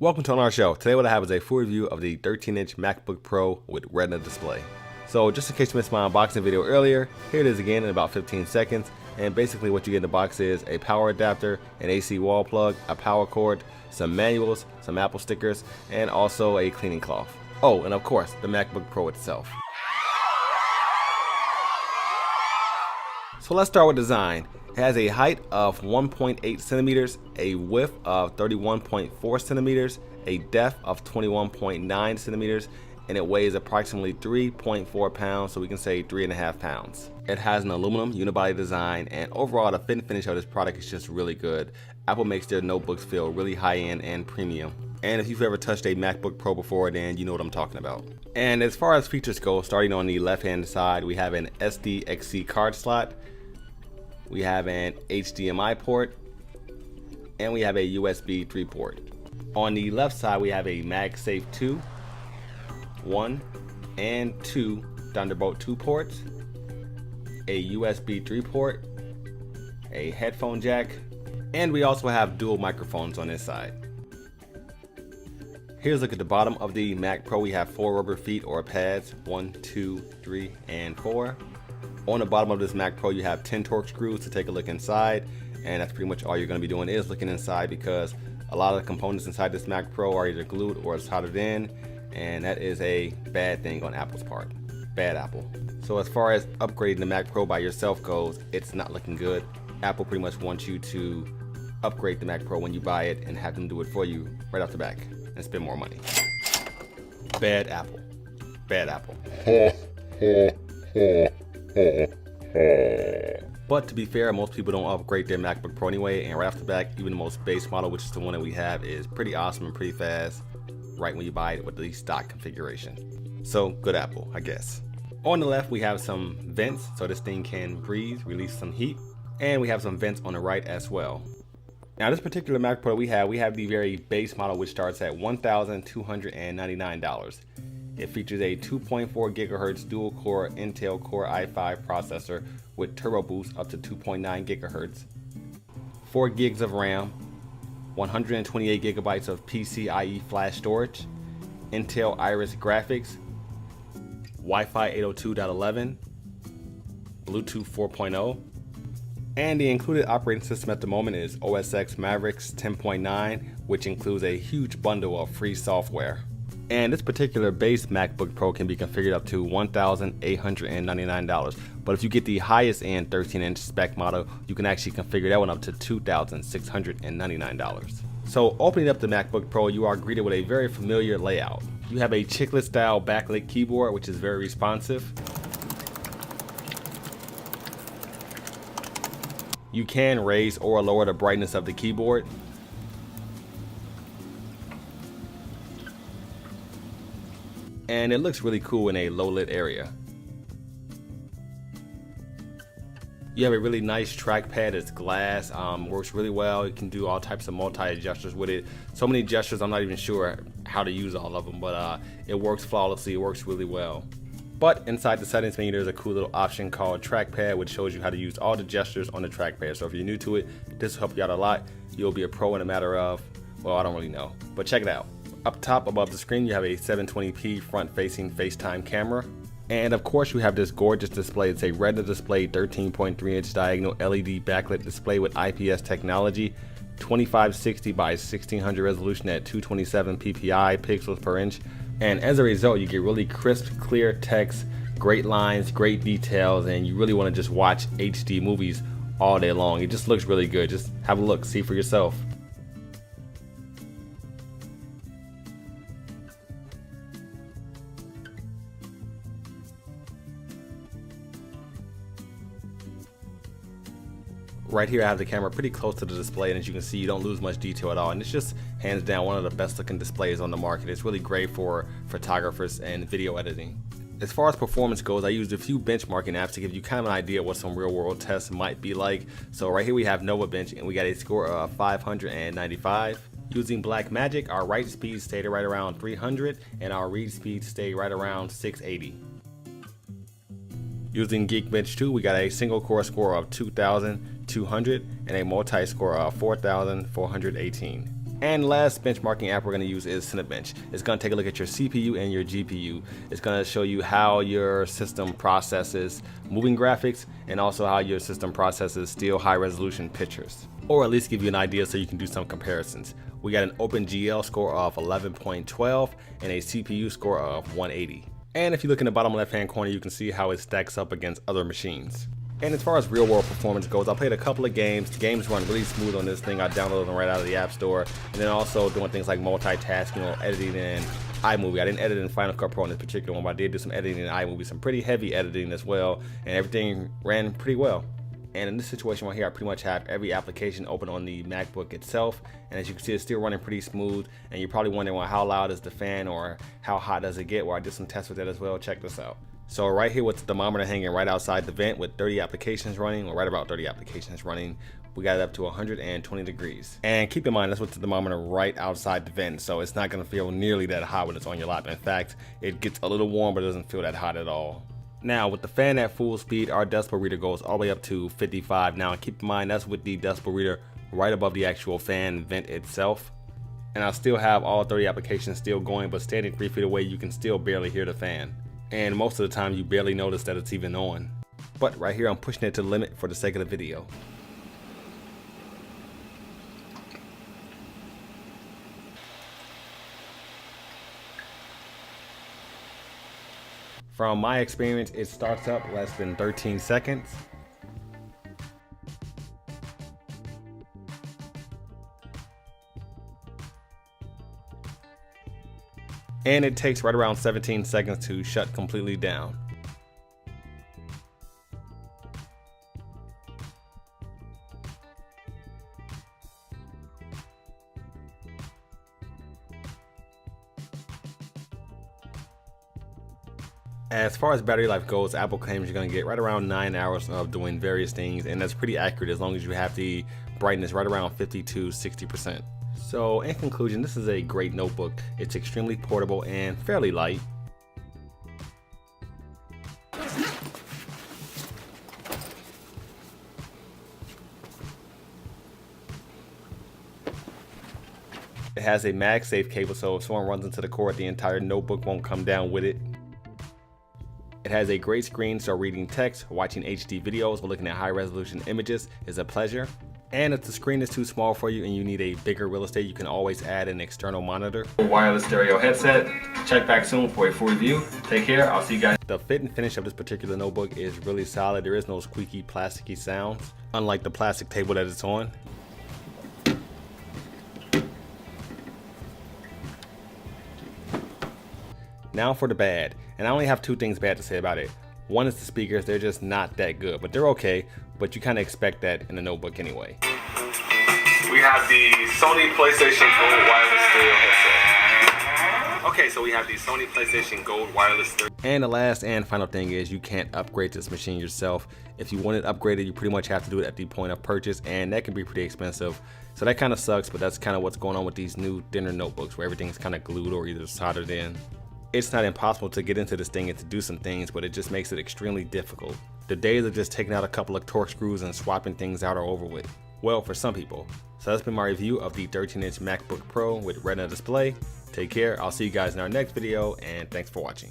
Welcome to our show. Today what I have is a full review of the 13-inch MacBook Pro with Retina Display. So just in case you missed my unboxing video earlier, here it is again in about 15 seconds. And basically what you get in the box is a power adapter, an AC wall plug, a power cord, some manuals, some Apple stickers, and also a cleaning cloth. Oh, and of course, the MacBook Pro itself. So let's start with design. It has a height of 1.8 centimeters, a width of 31.4 centimeters, a depth of 21.9 centimeters, and it weighs approximately 3.4 pounds, so we can say 3.5 pounds. It has an aluminum unibody design, and overall the fit and finish of this product is just really good. Apple makes their notebooks feel really high-end and premium. And if you've ever touched a MacBook Pro before, then you know what I'm talking about. And as far as features go, starting on the left-hand side, we have an SD-XC card slot. We have an HDMI port, and we have a USB 3 port. On the left side, we have a MagSafe 2, 1 and 2 Thunderbolt 2 ports, a USB 3 port, a headphone jack, and we also have dual microphones on this side. Here's a look at the bottom of the Mac Pro. We have 4 rubber feet or pads, 1, 2, 3, and 4. On the bottom of this Mac Pro, you have 10 Torx screws to take a look inside, and that's pretty much all you're going to be doing is looking inside, because a lot of the components inside this Mac Pro are either glued or soldered in, and that is a bad thing on Apple's part. Bad Apple. So as far as upgrading the Mac Pro by yourself goes, it's not looking good. Apple pretty much wants you to upgrade the Mac Pro when you buy it and have them do it for you right off the back and spend more money. Bad Apple. Bad Apple. But to be fair, most people don't upgrade their MacBook Pro anyway, and right off the back, even the most base model, which is the one that we have, is pretty awesome and pretty fast right when you buy it with the stock configuration. So good Apple, I guess. On the left, we have some vents so this thing can breathe, release some heat, and we have some vents on the right as well. Now this particular Mac Pro we have the very base model, which starts at $1,299. It features a 2.4 gigahertz dual-core Intel Core i5 processor with turbo boost up to 2.9 gigahertz, 4 gigs of RAM, 128 gigabytes of PCIe flash storage, Intel Iris graphics, Wi-Fi 802.11, Bluetooth 4.0, and the included operating system at the moment is OS X Mavericks 10.9, which includes a huge bundle of free software. And this particular base MacBook Pro can be configured up to $1,899. But if you get the highest end 13-inch spec model, you can actually configure that one up to $2,699. So opening up the MacBook Pro, you are greeted with a very familiar layout. You have a chiclet style backlit keyboard, which is very responsive. You can raise or lower the brightness of the keyboard. And it looks really cool in a low lit area. You have a really nice trackpad. It's glass, works really well. You can do all types of multi gestures with it. So many gestures, I'm not even sure how to use all of them, but it works flawlessly. It works really well. But inside the settings menu, there's a cool little option called trackpad, which shows you how to use all the gestures on the trackpad. So if you're new to it, this will help you out a lot. You'll be a pro in a matter of, well, I don't really know, but check it out. Up top above the screen, you have a 720p front-facing FaceTime camera. And of course, you have this gorgeous display. It's a Retina Display 13.3-inch diagonal LED backlit display with IPS technology, 2560 by 1600 resolution at 227 ppi pixels per inch. And as a result, you get really crisp, clear text, great lines, great details, and you really want to just watch HD movies all day long. It just looks really good. Just have a look, see for yourself. Right here I have the camera pretty close to the display, and as you can see, you don't lose much detail at all, and it's just hands down one of the best looking displays on the market. It's really great for photographers and video editing. As far as performance goes, I used a few benchmarking apps to give you kind of an idea what some real world tests might be like. So right here we have Nova Bench, and we got a score of 595. Using Blackmagic, our write speed stayed right around 300 and our read speed stayed right around 680. Using Geekbench 2, we got a single core score of 2,200 and a multi-score of 4,418. And the last benchmarking app we're going to use is Cinebench. It's going to take a look at your CPU and your GPU. It's going to show you how your system processes moving graphics and also how your system processes still high resolution pictures. Or at least give you an idea so you can do some comparisons. We got an OpenGL score of 11.12 and a CPU score of 180. And if you look in the bottom left hand corner, you can see how it stacks up against other machines. And as far as real world performance goes, I played a couple of games. The games run really smooth on this thing. I downloaded them right out of the App Store. And then also doing things like multitasking or editing in iMovie. I didn't edit in Final Cut Pro in this particular one, but I did do some editing in iMovie, some pretty heavy editing as well. And everything ran pretty well. And in this situation right here, I pretty much have every application open on the MacBook itself. And as you can see, it's still running pretty smooth. And you're probably wondering, well, how loud is the fan or how hot does it get? Well, I did some tests with that as well. Check this out. So right here with the thermometer hanging right outside the vent with 30 applications running, or right about 30 applications running, we got it up to 120 degrees. And keep in mind, that's with the thermometer right outside the vent, so it's not gonna feel nearly that hot when it's on your lap. In fact, it gets a little warm, but it doesn't feel that hot at all. Now, with the fan at full speed, our decibel reader goes all the way up to 55. Now, keep in mind, that's with the decibel reader right above the actual fan vent itself. And I still have all 30 applications still going, but standing 3 feet away, you can still barely hear the fan. And most of the time you barely notice that it's even on. But right here I'm pushing it to the limit for the sake of the video. From my experience, it starts up less than 13 seconds. And it takes right around 17 seconds to shut completely down. As far as battery life goes, Apple claims you're going to get right around 9 hours of doing various things, and that's pretty accurate as long as you have the brightness right around 50 to 60%. So in conclusion, this is a great notebook. It's extremely portable and fairly light. It has a MagSafe cable, so if someone runs into the cord, the entire notebook won't come down with it. It has a great screen, so reading text, watching HD videos, or looking at high resolution images is a pleasure. And if the screen is too small for you and you need a bigger real estate, you can always add an external monitor. Wireless stereo headset. Check back soon for a full review. Take care. I'll see you guys. The fit and finish of this particular notebook is really solid. There is no squeaky, plasticky sounds, unlike the plastic table that it's on. Now for the bad. And I only have two things bad to say about it. One is the speakers. They're just not that good, but they're okay. But you kind of expect that in a notebook anyway. We have the Sony PlayStation Gold Wireless Stereo headset. Okay, so we have the Sony PlayStation Gold Wireless Stereo. And the last and final thing is you can't upgrade this machine yourself. If you want it upgraded, you pretty much have to do it at the point of purchase, and that can be pretty expensive. So that kind of sucks, but that's kind of what's going on with these new thinner notebooks where everything's kind of glued or either soldered in. It's not impossible to get into this thing and to do some things, but it just makes it extremely difficult. The days of just taking out a couple of torque screws and swapping things out are over with. Well, for some people. So that's been my review of the 13-inch MacBook Pro with Retina Display. Take care. I'll see you guys in our next video, and thanks for watching.